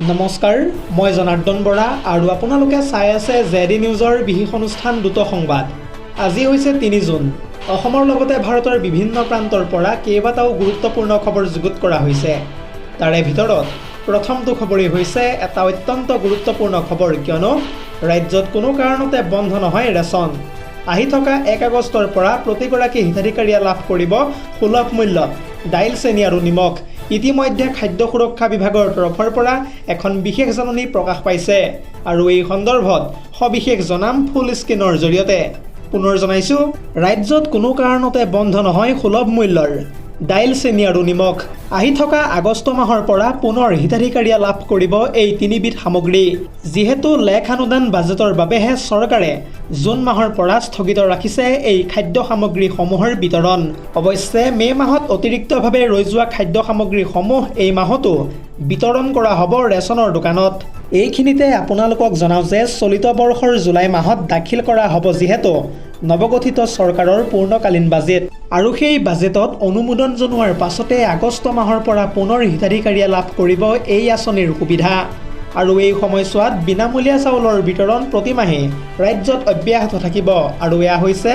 নমস্কাৰ, মই জনাৰ্দন বৰা আৰু আপোনালোকে চাই আছে জেডি নিউজৰ বিশেষ অনুষ্ঠান দ্ৰুত সংবাদ। আজি হৈছে ৩ জুন। অসমৰ লগতে ভাৰতৰ বিভিন্ন প্ৰান্তৰ পৰা কেইবাটাও গুৰুত্বপূৰ্ণ খবৰ যুগুত কৰা হৈছে। তাৰে ভিতৰত প্ৰথমটো খবৰেই হৈছে এটা অত্যন্ত গুৰুত্বপূৰ্ণ খবৰ, কিয়নো ৰাজ্যত কোনো কাৰণতে বন্ধ নহয় ৰেচন। আহি থকা ১ আগষ্টৰ পৰা প্ৰতিগৰাকী হিতাধিকাৰীয়ে লাভ কৰিব সুলভ মূল্যত দাইল, চেনি আৰু নিমখ। ইতিমধ্যে খাদ্য সুৰক্ষা বিভাগৰ তৰফৰ পৰা এখন বিশেষ জাননী প্ৰকাশ পাইছে আৰু এই সন্দৰ্ভত সবিশেষ জনাম ফুল স্ক্ৰীনৰ জৰিয়তে। পুনৰ জনাইছোঁ, ৰাজ্যত কোনো কাৰণতে বন্ধ নহয় সুলভ মূল্যৰ দাইল, চেনি আৰু নিমখ। আহি থকা আগষ্ট মাহৰ পৰা পুনৰ হিতাধিকাৰীয়ে লাভ কৰিব এই তিনিবিধ সামগ্ৰী। যিহেতু লেখ অনুদান বাজেটৰ বাবেহে চৰকাৰে জুন মাহৰ পৰা স্থগিত ৰাখিছে এই খাদ্য সামগ্ৰীসমূহৰ বিতৰণ। অৱশ্যে মে' মাহত অতিৰিক্তভাৱে ৰৈ যোৱা খাদ্য সামগ্ৰীসমূহ এই মাহতো বিতৰণ কৰা হ'ব ৰেচনৰ দোকানত। এইখিনিতে আপোনালোকক জনাওঁ যে চলিত বৰ্ষৰ জুলাই মাহত দাখিল কৰা হ'ব যিহেতু নৱগঠিত চৰকাৰৰ পূৰ্ণকালীন বাজেট, আৰু সেই বাজেটত অনুমোদন জনোৱাৰ পাছতে আগষ্ট মাহৰ পৰা পুনৰ হিতাধিকাৰীয়ে লাভ কৰিব এই আঁচনিৰ সুবিধা। আৰু এই সময়ছোৱাত বিনামূলীয়া চাউলৰ বিতৰণ প্ৰতিমাহে ৰাজ্যত অব্যাহত থাকিব। আৰু এয়া হৈছে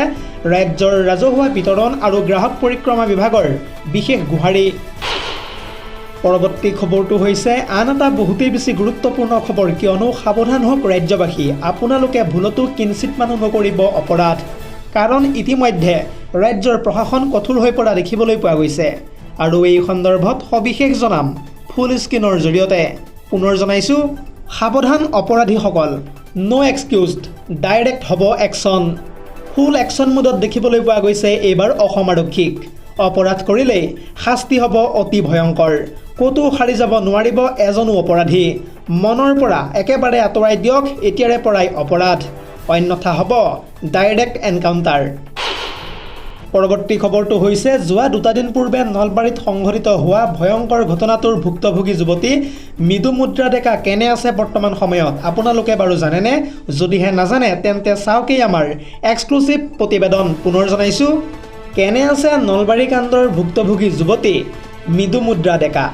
ৰাজ্যৰ ৰাজহুৱা বিতৰণ আৰু গ্ৰাহক পৰিক্ৰমা বিভাগৰ বিশেষ গুহাৰি। পৰৱৰ্তী খবৰটো হৈছে আন এটা বহুতেই বেছি গুৰুত্বপূৰ্ণ খবৰ, কিয়নো সাৱধান হওক ৰাজ্যবাসী, আপোনালোকে ভুলতো কিঞ্চিতমানো নকৰিব অপৰাধ। কাৰণ ইতিমধ্যে ৰাজ্যৰ প্ৰশাসন কঠোৰ হৈ পৰা দেখিবলৈ পোৱা গৈছে আৰু এই সন্দৰ্ভত সবিশেষ জনাম ফুল স্ক্ৰীনৰ জৰিয়তে। পুনৰ জনাইছোঁ, সাৱধান অপৰাধীসকল, ন' এক্সকিউজড, ডাইৰেক্ট হ'ব একশ্যন। ফুল একশ্যন মোডত দেখিবলৈ পোৱা গৈছে এইবাৰ অসম আৰক্ষীক। অপৰাধ কৰিলেই শাস্তি হ'ব অতি ভয়ংকৰ। ক'তো সাৰি যাব নোৱাৰিব এজনো অপৰাধী। মনৰ পৰা একেবাৰে আঁতৰাই দিয়ক এতিয়াৰে পৰাই অপৰাধ, অন্যথা হ'ব ডাইৰেক্ট এনকাউণ্টাৰ। পৰৱৰ্তী খবৰটো হৈছে যোৱা 2 দিন পূৰ্বে নলবাৰীত সংঘটিত হোৱা ভয়ংকৰ ঘটনাটোৰ ভুক্তভোগী যুৱতী মৃদু মুদ্ৰা ডেকা কেনে আছে বৰ্তমান সময়ত আপোনালোকে বাৰু জানেনে? যদিহে নাজানে তেন্তে চাওকেই আমাৰ এক্সক্লুচিভ প্ৰতিবেদন। পুনৰ জনাইছোঁ, কেনে আছে নলবাৰী কাণ্ডৰ ভুক্তভোগী যুৱতী মৃদু মুদ্ৰা ডেকা।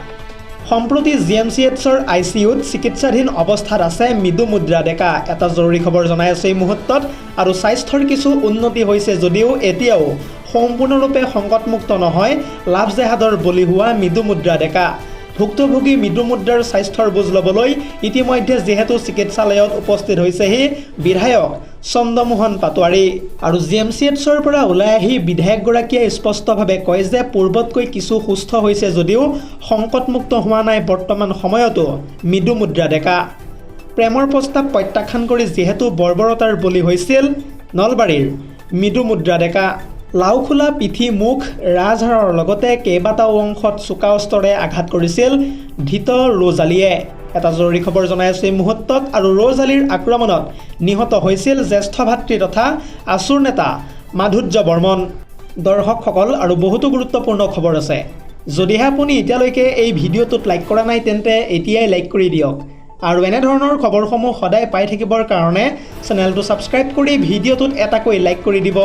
সম্প্ৰতি GMCHৰ ICUত চিকিৎসাধীন অৱস্থাত আছে মৃদু মুদ্ৰা ডেকা। এটা জৰুৰী খবৰ জনাই আছে এই মুহূৰ্তত। আৰু স্বাস্থ্যৰ কিছু উন্নতি হৈছে যদিও এতিয়াও সম্পূৰ্ণৰূপে সংকটমুক্ত নহয় লাভ জেহাদৰ বলি হোৱা মৃদু মুদ্ৰা ডেকা। ভুক্তভোগী মৃদু মুদ্ৰাৰ স্বাস্থ্যৰ বুজ ল'বলৈ ইতিমধ্যে যিহেতু চিকিৎসালয়ত উপস্থিত হৈছেহি বিধায়ক চন্দ্ৰমোহন পাটোৱাৰী। আৰু GMCHৰ পৰা ওলাই আহি বিধায়কগৰাকীয়ে স্পষ্টভাৱে কয় যে পূৰ্বতকৈ কিছু সুস্থ হৈছে যদিও সংকটমুক্ত হোৱা নাই বৰ্তমান সময়তো মৃদু মুদ্ৰা ডেকা। প্ৰেমৰ প্ৰস্তাৱ প্ৰত্যাখ্যান কৰি যিহেতু বৰ্বৰতাৰ বলি হৈছিল নলবাৰীৰ মৃদু মুদ্ৰা ডেকা। লাওখোলা, পিঠি, মুখ, ৰাজহাড়ৰ লগতে কেইবাটাও অংশত চোকা অস্ত্ৰৰে আঘাত কৰিছিল ধৃত ৰ'জালীয়ে। এটা জৰুৰী খবৰ জনাই আছোঁ এই মুহূৰ্তত। আৰু ৰ'জালীৰ আক্ৰমণত নিহত হৈছিল জ্যেষ্ঠ ভাতৃ তথা আছুৰ নেতা মাধুৰ্য বৰ্মন। দৰ্শকসকল, আৰু বহুতো গুৰুত্বপূৰ্ণ খবৰ আছে। যদিহে আপুনি এতিয়ালৈকে এই ভিডিঅ'টোত লাইক কৰা নাই তেন্তে এতিয়াই লাইক কৰি দিয়ক। আৰু এনেধৰণৰ খবৰসমূহ সদায় পাই থাকিবৰ কাৰণে চেনেলটো ছাবস্ক্ৰাইব কৰি ভিডিঅ'টোত এটাকৈ লাইক কৰি দিব।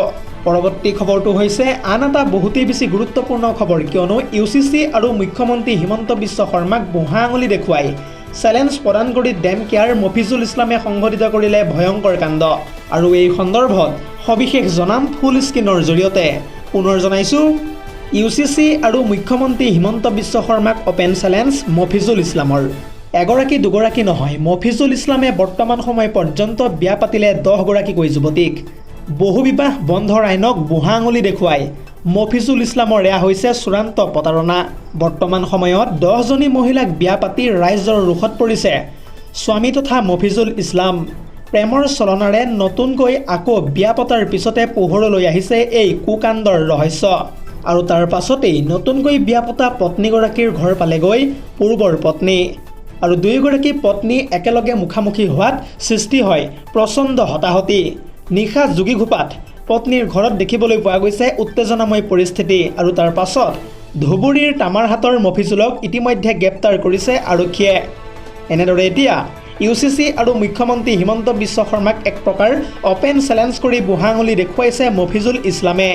পৰৱৰ্তী খবৰটো হৈছে আন এটা বহুতেই বেছি গুৰুত্বপূৰ্ণ খবৰ, কিয়নো UCC আৰু মুখ্যমন্ত্ৰী হিমন্ত বিশ্ব শৰ্মাক বুঢ়া আঙুলি দেখুৱাই চেলেঞ্জ প্ৰদান কৰি ডেম কেয়াৰ মফিজুল ইছলামে সংঘটিত কৰিলে ভয়ংকৰ কাণ্ড। আৰু এই সন্দৰ্ভত সবিশেষ জনাম ফুল স্ক্ৰীনৰ জৰিয়তে। পুনৰ জনাইছোঁ, UCC আৰু মুখ্যমন্ত্ৰী হিমন্ত বিশ্ব শৰ্মাক অপেন চেলেঞ্জ মফিজুল ইছলামৰ। এগৰাকী দুগৰাকী নহয়, মফিজুল ইছলামে বৰ্তমান সময় পৰ্যন্ত বিয়া পাতিলে 10 গৰাকীকৈ যুৱতীক। বহু বিবাহ বন্ধৰ আইনক বুঢ়া আঙুলি দেখুৱাই মফিজুল ইছলামৰ এয়া হৈছে চূড়ান্ত প্ৰতাৰণা। বৰ্তমান সময়ত 10জনী মহিলাক বিয়া পাতি ৰাইজৰ ৰোষত পৰিছে স্বামী তথা মফিজুল ইছলাম। প্ৰেমৰ চলনাৰে নতুনকৈ আকৌ বিয়া পতাৰ পিছতে পোহৰলৈ আহিছে এই কুকাণ্ডৰ ৰহস্য। আৰু তাৰ পাছতেই নতুনকৈ বিয়া পতা পত্নীগৰাকীৰ ঘৰ পালেগৈ পূৰ্বৰ পত্নী। আৰু দুয়োগৰাকী পত্নী একেলগে মুখামুখি হোৱাত সৃষ্টি হয় প্ৰচণ্ড হতাহতি। নিশা যোগীঘোপাত পত্নীৰ ঘৰত দেখিবলৈ পোৱা গৈছে উত্তেজনাময় পৰিস্থিতি। আৰু তাৰ পাছত ধুবুৰীৰ তামাৰহাটৰ মফিজুলক ইতিমধ্যে গ্ৰেপ্তাৰ কৰিছে আৰক্ষীয়ে। এনেদৰে এতিয়া UCC আৰু মুখ্যমন্ত্ৰী হিমন্ত বিশ্ব শৰ্মাক এক প্ৰকাৰ অপেন চেলেঞ্জ কৰি বুঢ়া আঙুলি দেখুৱাইছে মফিজুল ইছলামে।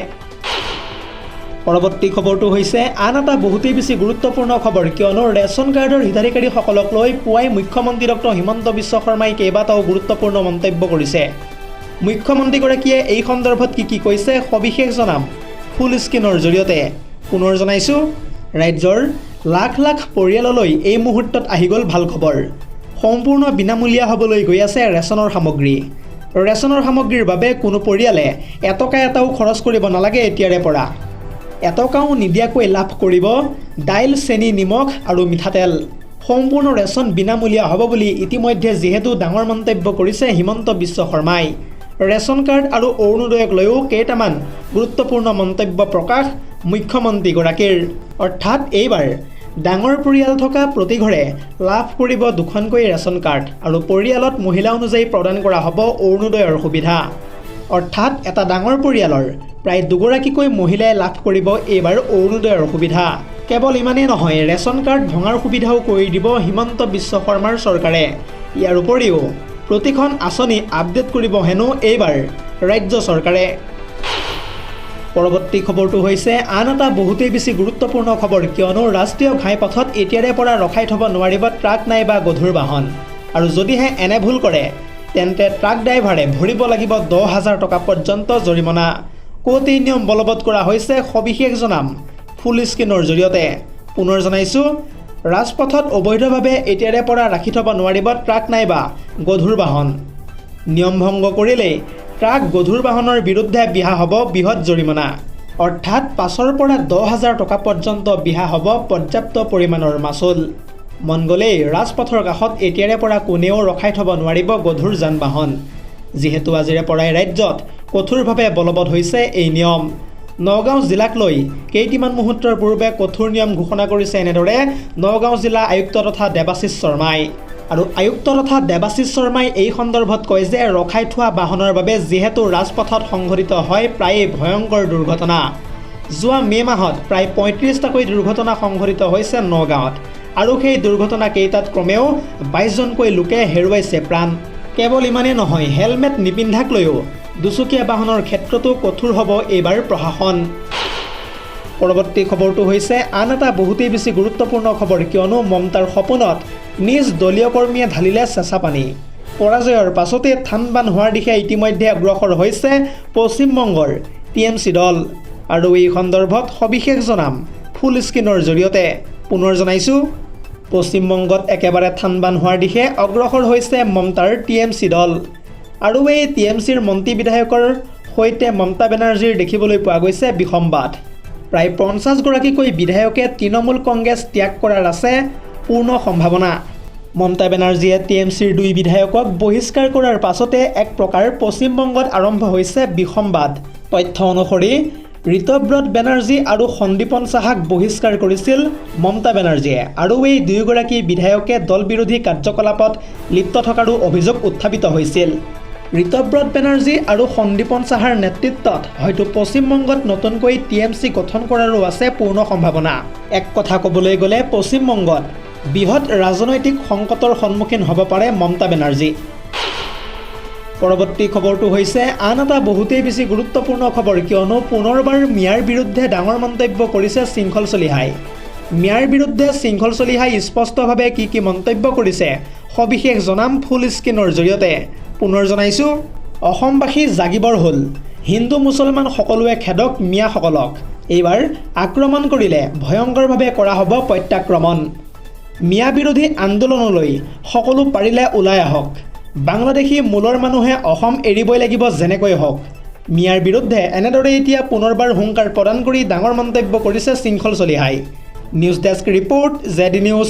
পৰৱৰ্তী খবৰটো হৈছে আন এটা বহুতেই বেছি গুৰুত্বপূৰ্ণ খবৰ, কিয়নো ৰেচন কাৰ্ডৰ হিতাধিকাৰীসকলক লৈ পুৱাই মুখ্যমন্ত্ৰী ডক্টৰ হিমন্ত বিশ্ব শৰ্মাই কেইবাটাও গুৰুত্বপূৰ্ণ মন্তব্য কৰিছে। মুখ্যমন্ত্ৰীগৰাকীয়ে এই সন্দৰ্ভত কি কৈছে সবিশেষ জনাম ফুল স্ক্ৰীনৰ জৰিয়তে। পুনৰ জনাইছোঁ, ৰাজ্যৰ লাখ লাখ পৰিয়াললৈ এই মুহূৰ্তত আহি গ'ল ভাল খবৰ। সম্পূৰ্ণ বিনামূলীয়া হ'বলৈ গৈ আছে ৰেচনৰ সামগ্ৰী। ৰেচনৰ সামগ্ৰীৰ বাবে কোনো পৰিয়ালে এটকা এটাও খৰচ কৰিব নালাগে এতিয়াৰে পৰা। এটকাও নিদিয়াকৈ লাভ কৰিব দাইল, চেনি, নিমখ আৰু মিঠাতেল। সম্পূৰ্ণ ৰেচন বিনামূলীয়া হ'ব বুলি ইতিমধ্যে যিহেতু ডাঙৰ মন্তব্য কৰিছে হিমন্ত বিশ্ব শৰ্মাই। ৰেচন কাৰ্ড আৰু অৰুণোদয়ক লৈও কেইটামান গুৰুত্বপূৰ্ণ মন্তব্য প্ৰকাশ মুখ্যমন্ত্ৰীগৰাকীৰ। অৰ্থাৎ এইবাৰ ডাঙৰ পৰিয়াল থকা প্ৰতি ঘৰে লাভ কৰিব দুখনকৈ ৰেচন কাৰ্ড আৰু পৰিয়ালত মহিলা অনুযায়ী প্ৰদান কৰা হ'ব অৰুণোদয়ৰ সুবিধা। অৰ্থাৎ এটা ডাঙৰ পৰিয়ালৰ প্ৰায় দুগৰাকীকৈ মহিলাই লাভ কৰিব এইবাৰ অৰুণোদয়ৰ সুবিধা। কেৱল ইমানেই নহয়, ৰেচন কাৰ্ড ভঙাৰ সুবিধাও কৰি দিব হিমন্ত বিশ্ব শৰ্মাৰ চৰকাৰে। ইয়াৰ উপৰিও প্ৰতিখন আঁচনি আপডেট কৰিব হেনো এইবাৰ ৰাজ্য চৰকাৰে। পৰৱৰ্তী খবৰটো হৈছে আন এটা বহুতেই বেছি গুৰুত্বপূৰ্ণ খবৰ, কিয়নো ৰাষ্ট্ৰীয় ঘাইপথত এতিয়াৰে পৰা ৰখাই থ'ব নোৱাৰিব ট্ৰাক নাইবা গধুৰ বাহন। আৰু যদিহে এনে ভুল কৰে তেন্তে ট্ৰাক ড্ৰাইভাৰে ভৰিব লাগিব 10,000 টকা পৰ্যন্ত জৰিমনা। ক'ত এই নিয়ম বলবৎ কৰা হৈছে সবিশেষ জনাম ফুল স্ক্ৰীনৰ জৰিয়তে। পুনৰ জনাইছোঁ, ৰাজপথত অবৈধভাৱে এতিয়াৰে পৰা ৰাখি থ'ব নোৱাৰিব ট্ৰাক নাইবা গধুৰ বাহন। নিয়ম ভংগ কৰিলেই ট্ৰাক গধুৰ বাহনৰ বিৰুদ্ধে বিহা হ'ব বৃহৎ জৰিমনা। অৰ্থাৎ 5,000 পৰা 10,000 টকা পৰ্যন্ত বিহা হ'ব পৰ্যাপ্ত পৰিমাণৰ মাচুল। মন গ'লেই ৰাজপথৰ কাষত এতিয়াৰে পৰা কোনেও ৰখাই থ'ব নোৱাৰিব গধুৰ যান বাহন। যিহেতু আজিৰে পৰাই ৰাজ্যত কঠোৰভাৱে বলবৎ হৈছে এই নিয়ম। নগাঁও জিলাক লৈ কেইটিমান মুহূৰ্তৰ পূৰ্বে কঠোৰ নিয়ম ঘোষণা কৰিছে এনেদৰে নগাঁও জিলা আয়ুক্ত তথা দেৱাশিষ শৰ্মাই। আৰু আয়ুক্ত তথা দেৱাশিষ শৰ্মাই এই সন্দৰ্ভত কয় যে ৰখাই থোৱা বাহনৰ বাবে যিহেতু ৰাজপথত সংঘটিত হয় প্ৰায়ে ভয়ংকৰ দুৰ্ঘটনা। যোৱা মে' মাহত প্ৰায় 35টাকৈ দুৰ্ঘটনা সংঘটিত হৈছে নগাঁৱত, আৰু সেই দুৰ্ঘটনা কেইটাত ক্ৰমেও 22জনকৈ লোকে হেৰুৱাইছে প্ৰাণ। কেৱল ইমানেই নহয়, হেলমেট নিপিন্ধাক লৈও দুচকীয়া বাহনৰ ক্ষেত্ৰতো কঠোৰ হ'ব এইবাৰ প্ৰশাসন। পৰৱৰ্তী খবৰটো হৈছে আন এটা বহুতেই বেছি গুৰুত্বপূৰ্ণ খবৰ, কিয়নো মমতাৰ সপোনত নিজ দলীয় কৰ্মীয়ে ঢালিলে চেঁচা পানী। পৰাজয়ৰ পাছতে থান বান হোৱাৰ দিশে ইতিমধ্যে অগ্ৰসৰ হৈছে পশ্চিমবংগৰ TMC দল। আৰু এই সন্দৰ্ভত সবিশেষ জনাম ফুল স্ক্ৰীনৰ জৰিয়তে। পুনৰ জনাইছোঁ, পশ্চিমবংগত একেবাৰে থান বান হোৱাৰ দিশে অগ্ৰসৰ হৈছে মমতাৰ TMC দল। আৰু এই TMCৰ মন্ত্ৰী বিধায়কৰ সৈতে মমতা বেনাৰ্জীৰ দেখিবলৈ পোৱা গৈছে বিসম্বাদ। প্ৰায় 50গৰাকীকৈ বিধায়কে তৃণমূল কংগ্ৰেছ ত্যাগ কৰাৰ আছে পূৰ্ণ সম্ভাৱনা। মমতা বেনাৰ্জীয়ে TMCৰ 2 বিধায়কক বহিষ্কাৰ কৰাৰ পাছতে এক প্ৰকাৰ পশ্চিমবংগত আৰম্ভ হৈছে বিসম্বাদ। তথ্য অনুসৰি ঋতব্ৰত বেনাৰ্জী আৰু সন্দীপন চাহাক বহিষ্কাৰ কৰিছিল মমতা বেনাৰ্জীয়ে, আৰু এই 2গৰাকী বিধায়কে দল বিৰোধী কাৰ্যকলাপত লিপ্ত থকাৰো অভিযোগ উত্থাপিত হৈছিল। ঋতব্ৰত বেনাৰ্জী আৰু সন্দীপন চাহাৰ নেতৃত্বত হয়তো পশ্চিমবংগত নতুনকৈ TMC গঠন কৰাৰো আছে পূৰ্ণ সম্ভাৱনা। এক কথা ক'বলৈ গ'লে পশ্চিমবংগত বৃহৎ ৰাজনৈতিক সংকটৰ সন্মুখীন হ'ব পাৰে মমতা বেনাৰ্জী। পৰৱৰ্তী খবৰটো হৈছে আন এটা বহুতেই বেছি গুৰুত্বপূৰ্ণ খবৰ, কিয়নো পুনৰবাৰ মিয়াৰ বিৰুদ্ধে ডাঙৰ মন্তব্য কৰিছে শৃংখল চলিহাই। মিয়াৰ বিৰুদ্ধে শৃংখল চলিহাই স্পষ্টভাৱে কি মন্তব্য কৰিছে সবিশেষ জনাম ফুল স্ক্ৰীনৰ জৰিয়তে। পুনৰ জনাইছোঁ, অসমবাসী জাগিবৰ হ'ল, হিন্দু মুছলমান সকলোৱে খেদক মিয়াসকলক। এইবাৰ আক্ৰমণ কৰিলে ভয়ংকৰভাৱে কৰা হ'ব প্ৰত্যাক্ৰমণ। মিয়া বিৰোধী আন্দোলনলৈ সকলো পাৰিলে ওলাই আহক। বাংলাদেশী মূলৰ মানুহে অসম এৰিবই লাগিব যেনেকৈ হওক। মিয়াৰ বিৰুদ্ধে এনেদৰে এতিয়া পুনৰবাৰ হুংকাৰ প্ৰদান কৰি ডাঙৰ মন্তব্য কৰিছে শৃংখল চলিহাই। News desk report ZD news.